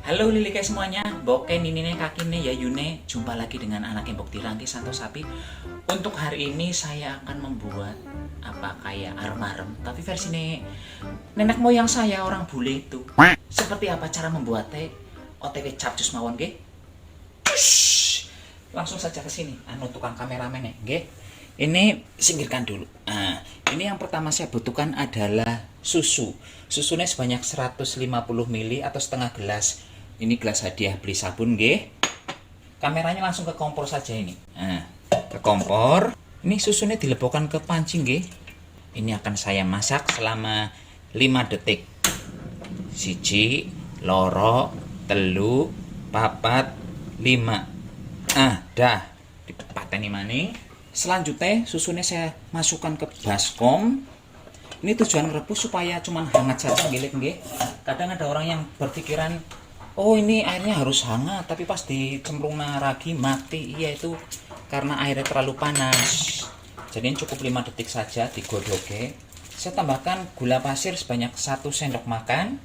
Halo Lilike semuanya, boken ini nih kaki nih ya Yune. Jumpa lagi dengan anak embok tirangki Santo Sapi. Untuk hari ini saya akan membuat apa kayak arem-arem, tapi versi nenek moyang saya orang bule itu. Seperti apa cara membuatnya? OTW capcus mawon nggih. Cus! Langsung saja ke sini. Anu tukang kameramen nih, nggih. Ini singkirkan dulu. Nah, ini yang pertama saya butuhkan adalah susu. Susunya sebanyak 150 ml atau setengah gelas. Ini gelas hadiah beli sabun, nggih. Kameranya langsung ke kompor saja ini. Nah, ke kompor. Ini susunya dilebokkan ke panci, nggih. Ini akan saya masak selama 5 detik. Siji, loro, telu, papat, 5. Dah. Dipateni maning. Selanjutnya susunya saya masukkan ke baskom. Ini tujuan rebus supaya cuman hangat saja nggih. Kadang ada orang yang berpikiran, oh ini airnya harus hangat, tapi pas dicemplung ragi mati. Iya, itu karena airnya terlalu panas. Jadi cukup 5 detik saja digodoke. Saya tambahkan gula pasir sebanyak 1 sendok makan.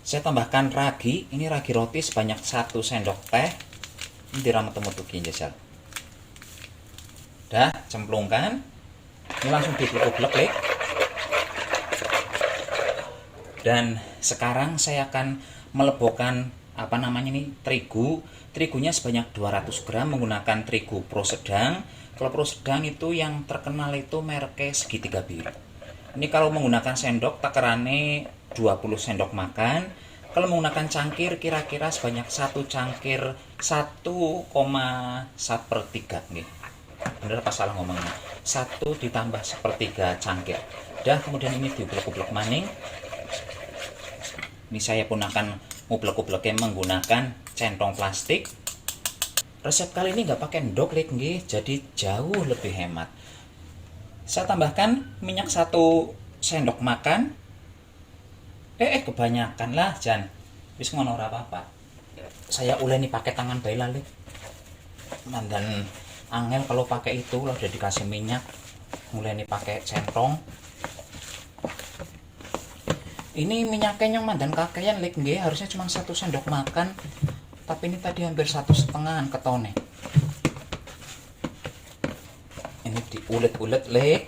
Saya tambahkan ragi, ini ragi roti sebanyak 1 sendok teh. Ini diramet-temutuki jajal. Dah, cemplungkan. Ini langsung diblek-blek. Dan sekarang saya akan melebokkan terigu. Terigunya sebanyak 200 gram menggunakan terigu pro sedang. Kalau pro sedang itu yang terkenal itu mereknya segitiga biru. Ini kalau menggunakan sendok takarannya 20 sendok makan. Kalau menggunakan cangkir kira-kira sebanyak 1 cangkir 1,1/3 nih. Bener apa salah ngomongnya? 1 ditambah 1/3 cangkir. Dah, kemudian ini diublek-ublek maning. Ini saya pun akan ngublek-ubleknya menggunakan centong plastik. Resep kali ini nggak pakai endok nggih, jadi jauh lebih hemat. Saya tambahkan minyak 1 sendok makan. Kebanyakan lah, Jan. Wis ngono ora apa-apa. Saya uleni pakai tangan bae lali. Mandan angel kalau pakai itu, kalau udah dikasih minyak, mulai pakai centong. Ini minyaknya yang mandan kakean lek nggih, harusnya cuma 1 sendok makan, tapi ini tadi hampir 1,5 ketone. Ini diulet-ulet lek.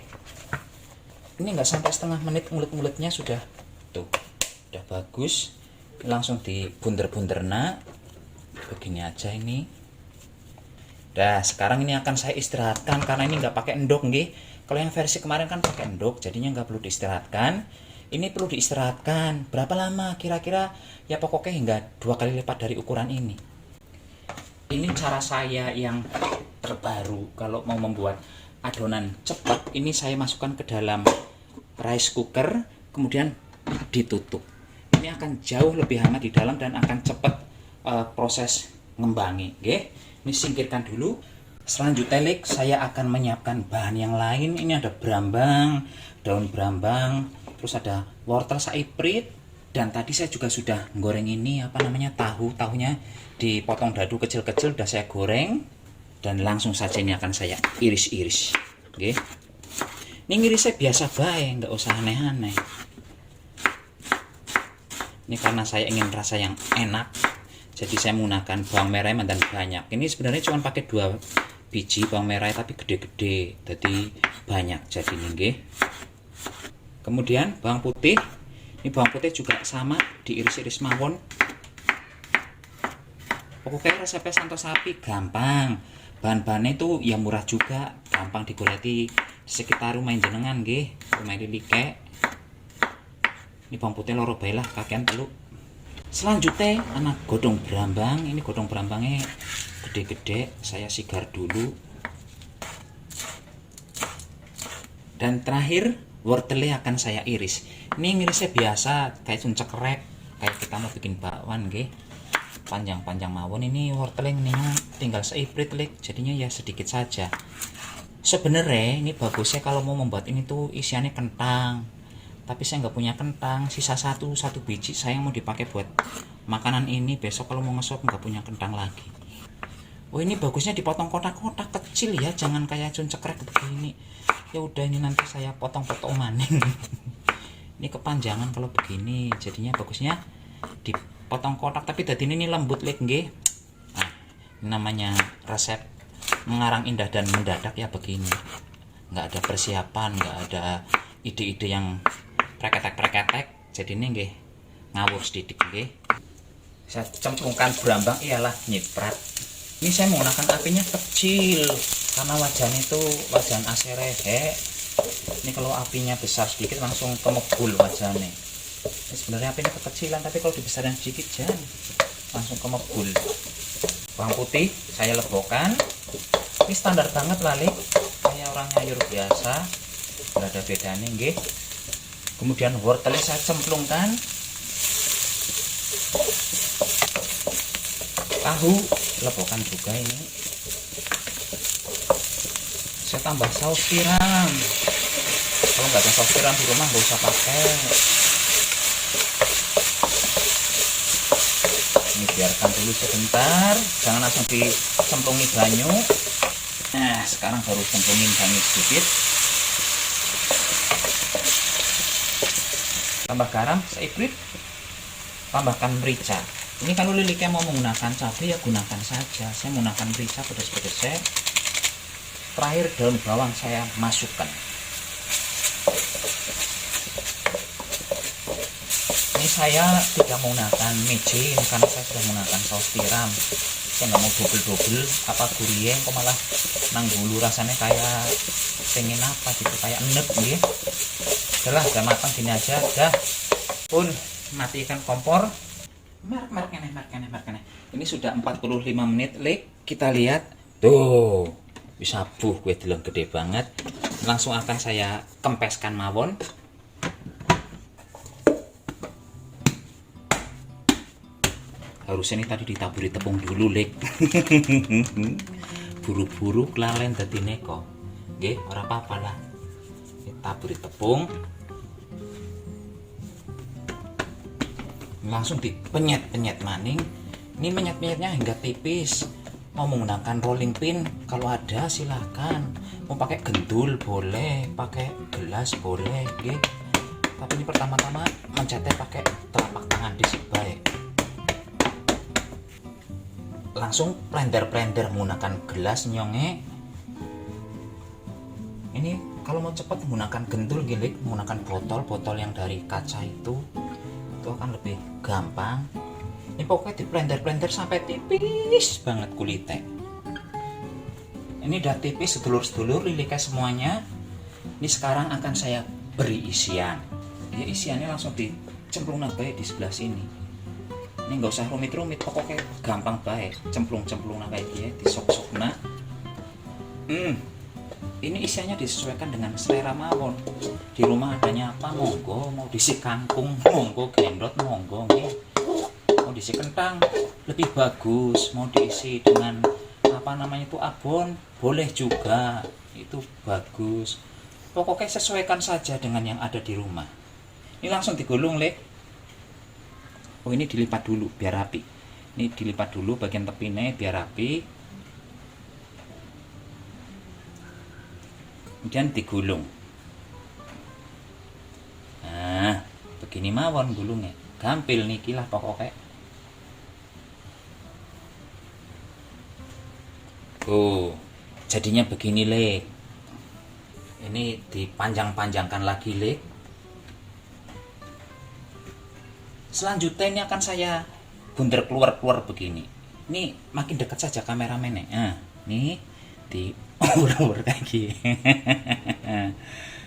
Ini nggak sampai setengah menit ngulet-nguletnya sudah tuh, udah bagus. Langsung dibunder-bunderna begini aja ini. Dah, sekarang ini akan saya istirahatkan karena ini nggak pakai endok nggih. Kalau yang versi kemarin kan pakai endok, jadinya nggak perlu diistirahatkan. Ini perlu diistirahatkan. Berapa lama? Kira-kira ya pokoknya hingga 2 kali lipat dari ukuran ini. Ini cara saya yang terbaru kalau mau membuat adonan cepat. Ini saya masukkan ke dalam rice cooker, kemudian ditutup. Ini akan jauh lebih hangat di dalam dan akan cepat proses ngembangi, nggih. Ini singkirkan dulu. Selanjutnya saya akan menyiapkan bahan yang lain. Ini ada brambang, daun brambang, terus ada wortel saiprit, dan tadi saya juga sudah goreng ini tahunya dipotong dadu kecil-kecil, udah saya goreng. Dan langsung saja ini akan saya iris-iris, oke. Ini ngirisnya biasa bae, nggak usah aneh-aneh. Ini karena saya ingin rasa yang enak, jadi saya menggunakan bawang merah dan banyak. Ini sebenarnya cuma pakai 2 biji bawang merah tapi gede-gede, jadi banyak jadinya nggih. Kemudian bawang putih. Ini bawang putih juga sama diiris-iris mawon. Pokoknya resepnya Santo Sapi gampang. Bahan-bahannya itu ya murah juga, gampang digoleki sekitar rumah jenengan nggih, rumah Lilike. Ini bawang putih loro bae lah, kakean telu. Selanjutnya anak godong brambang. Ini godong brambangnya gede-gede, saya sigar dulu. Dan terakhir wortelnya akan saya iris. Ini ngirisnya biasa kayak cekrek, kayak kita mau bikin bakwan nggih. Panjang-panjang mawon. Ini wortelnya ini tinggal seiprit lek, jadinya ya sedikit saja. Sebenarnya ini bagusnya kalau mau membuat ini tuh isiannya kentang. Tapi saya nggak punya kentang, sisa satu biji saya mau dipakai buat makanan ini. Besok kalau mau ngesop nggak punya kentang lagi. Oh, ini bagusnya dipotong kotak-kotak kecil ya, jangan kayak cekrek begini. Ya udah, ini nanti saya potong-potong maning. Ini kepanjangan kalau begini, jadinya bagusnya dipotong potong kotak tapi tadi ini lembut lek nggih. Nah, ini namanya resep mengarang indah dan mendadak ya begini. Nggak ada persiapan, nggak ada ide-ide yang preketek-preketek. Jadi ini nggih ngawur sedikit nggih. Saya cemplungkan berambang, iyalah nyiprat. Ini saya menggunakan apinya kecil karena wajan itu wajan AC rehe. Ini kalau apinya besar sedikit langsung kemebul wajannya. Ini sebenarnya apinya kekecilan, tapi kalau dibesarin sedikit jangan langsung kemebul. Bawang putih saya lebokan. Ini standar banget lah, kayak orang nyayur biasa, nggak ada bedanya nggih. Kemudian wortelnya saya cemplungkan. Tahu lebokan juga ini. Saya tambah saus tiram. Kalau nggak ada saus tiram di rumah nggak usah pakai. Ini biarkan dulu sebentar, jangan langsung dicemplungi banyu. Nah, sekarang baru cemplungin banyu sedikit. Tambah garam seibrit. Tambahkan merica. Ini kalau liliknya mau menggunakan cabai ya gunakan saja. Saya menggunakan merica pedas-pedas. Terakhir daun bawang saya masukkan. Ini saya tidak menggunakan micin karena saya sudah menggunakan saus tiram. Saya nggak mau double-double apa gurih, kok malah nang dulu rasanya kayak pengen apa gitu, kayak enek gitu. Udah matang gini aja, dah pun matikan kompor. Mark ini sudah 45 menit kita lihat tuh bisa buh kue deleng gede banget. Langsung akan saya kempeskan mawon. Harusnya ini tadi ditaburi tepung dulu buru-buru kelalen dadi neko nggih, ora apa-apa lah, ditaburi tepung langsung dipenyet-penyet maning. Ini menyet-menyetnya hingga tipis. Mau menggunakan rolling pin kalau ada silahkan, mau pakai gendul boleh, pakai gelas boleh nggih. Tapi ini pertama-tama mencetnya pakai telapak tangan disebai. Langsung blender menggunakan gelas nyonge. Ini kalau mau cepat menggunakan gendul gilik, menggunakan botol yang dari kaca itu akan lebih gampang. Ini pokoknya di blender sampai tipis banget kulitnya. Ini udah tipis sedulur-sedulur liliknya semuanya. Ini sekarang akan saya beri isian. Ya, isiannya langsung dicemplung baik di sebelah sini. Ini nggak usah rumit-rumit, pokoknya gampang baik. Cemplung kayak dia, disok-sok nah. Ini isiannya disesuaikan dengan selera mawon. Di rumah adanya apa monggo, mau diisi kangkung monggo, gendot monggo nggih. Mau diisi kentang lebih bagus, mau diisi dengan apa namanya itu abon boleh juga, itu bagus. Pokoknya sesuaikan saja dengan yang ada di rumah. Ini langsung digulung oh ini dilipat dulu biar rapi. Ini dilipat dulu bagian tepinya biar rapi. Kemudian digulung. Nah, begini mawon gulungnya. Gampil niki lah pokoknya. Oh, jadinya begini Ini dipanjang-panjangkan lagi Selanjutnya ini akan saya bunder keluar begini. Ini makin dekat saja kameramennya. Nah, nih di urut kayak gini.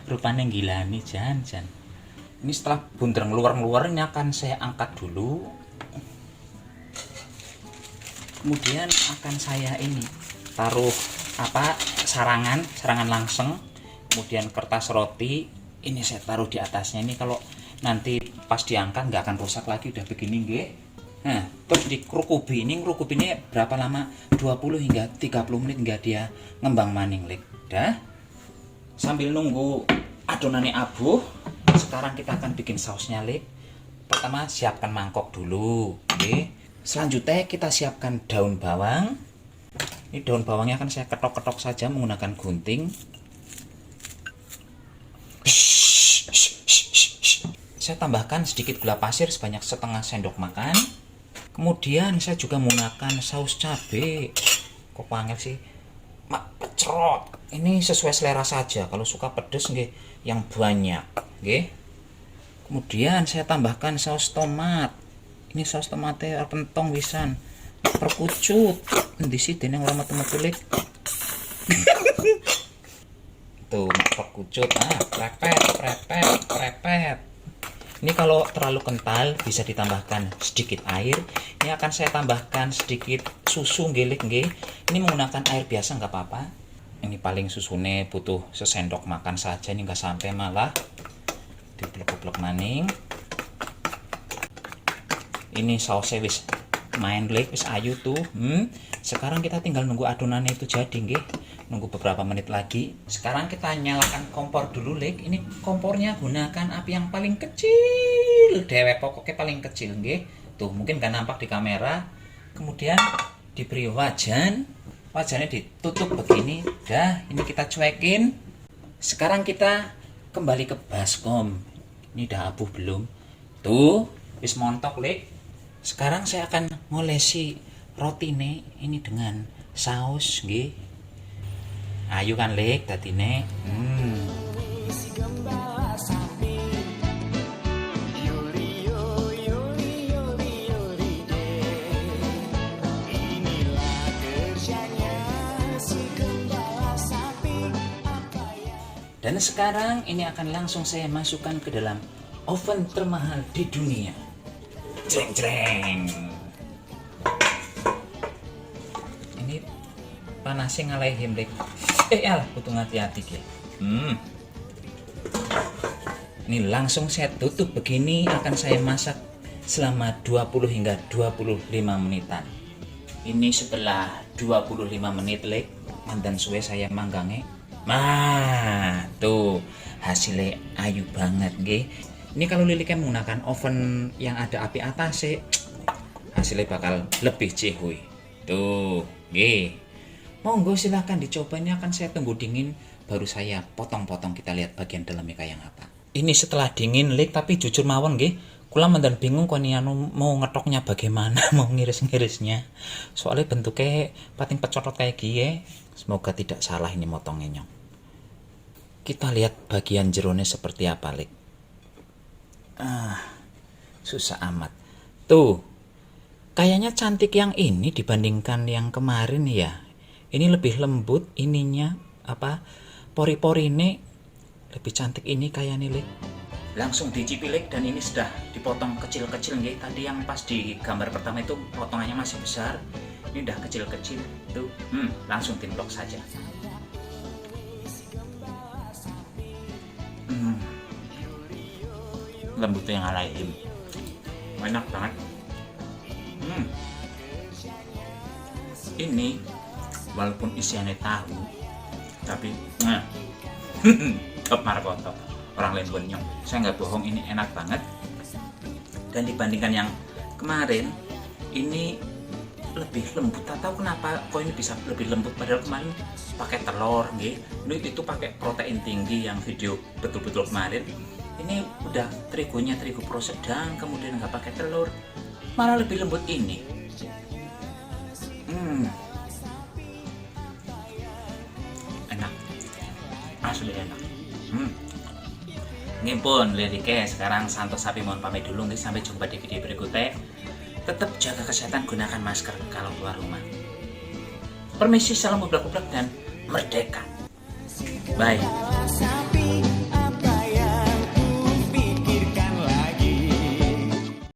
Rupanya gila nih Jan. Ini setelah bunder ngeluar ini akan saya angkat dulu. Kemudian akan saya ini taruh sarangan langseng. Kemudian kertas roti ini saya taruh di atasnya. Ini kalau nanti pas diangkat nggak akan rusak lagi, udah begini nggih. Nah, terus ngerukupinnya berapa lama? 20 hingga 30 menit hingga dia ngembang maning dah. Sambil nunggu adonannya abuh, sekarang kita akan bikin sausnya Pertama siapkan mangkok dulu, oke. Selanjutnya kita siapkan daun bawang. Ini daun bawangnya akan saya ketok-ketok saja menggunakan gunting. Saya tambahkan sedikit gula pasir sebanyak setengah sendok makan. Kemudian saya juga menggunakan saus cabai. Kok panggil sih? Mak pecrot. Ini sesuai selera saja. Kalau suka pedes nggih yang banyak, nggih. Kemudian saya tambahkan saus tomat. Ini saus tomatnya pentong wisan. Perkucut. Di sini yang lama metu Lik. Tuh, perkucut. Prepet. Ini kalau terlalu kental bisa ditambahkan sedikit air. Ini akan saya tambahkan sedikit susu ngelik nggih. Ini menggunakan air biasa nggak apa-apa. Ini paling susunya butuh sesendok makan saja, ini nggak sampai malah diplek-plek maning. Ini sausnya wis main Lik, wis ayu tuh. Sekarang kita tinggal nunggu adonannya itu jadi nggih. Nunggu beberapa menit lagi. Sekarang kita nyalakan kompor dulu Lik. Ini kompornya gunakan api yang paling kecil, dewek pokoknya paling kecil nggih. Tuh mungkin gak nampak di kamera. Kemudian diberi wajan. Wajannya ditutup begini. Dah, ini kita cuekin. Sekarang kita kembali ke baskom. Ini udah abuh belum? Tuh, wis montok Lik. Sekarang saya akan ngolesi rotine ini dengan saus nggih. Ayo kan Lik dadine. Dan sekarang ini akan langsung saya masukkan ke dalam oven termahal di dunia. Jreng. Ini panasnya ngalahin Lik. Alah, butuh hati-hati ya. Ini langsung saya tutup begini, akan saya masak selama 20 hingga 25 menitan. Ini setelah 25 menit Lik, mandan suwe saya manggangnya. Tuh hasilnya ayu banget nggih. Ini kalau liliknya menggunakan oven yang ada api atas sih, hasilnya bakal lebih cihuy. Tuh, nggih. Monggo silahkan dicoba, ini akan saya tunggu dingin baru saya potong-potong, kita lihat bagian dalamnya kayak apa. Ini setelah dingin Lik, tapi jujur mawon nggih, kula mandan bingung kok mau ngetoknya bagaimana, mau ngiris-ngirisnya. Soalnya bentuknya pating pecorot kayak gini. Semoga tidak salah ini motongnya nyong. Kita lihat bagian jerone seperti apa Lik. Susah amat. Tuh, kayaknya cantik yang ini dibandingkan yang kemarin ya. Ini lebih lembut ininya, pori-pori ini lebih cantik ini kayaknya Lik. Langsung dicipi Lik, dan ini sudah dipotong kecil-kecil nggih. Tadi yang pas di gambar pertama itu potongannya masih besar. Ini udah kecil-kecil tuh. Langsung timplok saja. Lembutnya yang ngalahin. Enak banget. Ini walaupun isiannya tahu, tapi top markotop orang lain bonyong. Saya nggak bohong, ini enak banget. Dan dibandingkan yang kemarin, ini lebih lembut. Tak tahu kenapa kok ini bisa lebih lembut, padahal kemarin pakai telur nggih. Ini itu pakai protein tinggi yang video betul-betul kemarin. Ini udah terigunya terigu pro sedang, kemudian nggak pakai telur, malah lebih lembut ini. Enak, asli enak. Ngimpun liriknya sekarang Santos Sapi mohon pamit dulu, sampai jumpa di video berikutnya. Tetap jaga kesehatan, gunakan masker kalau keluar rumah. Permisi, salam bublak-bublak dan merdeka. Bye.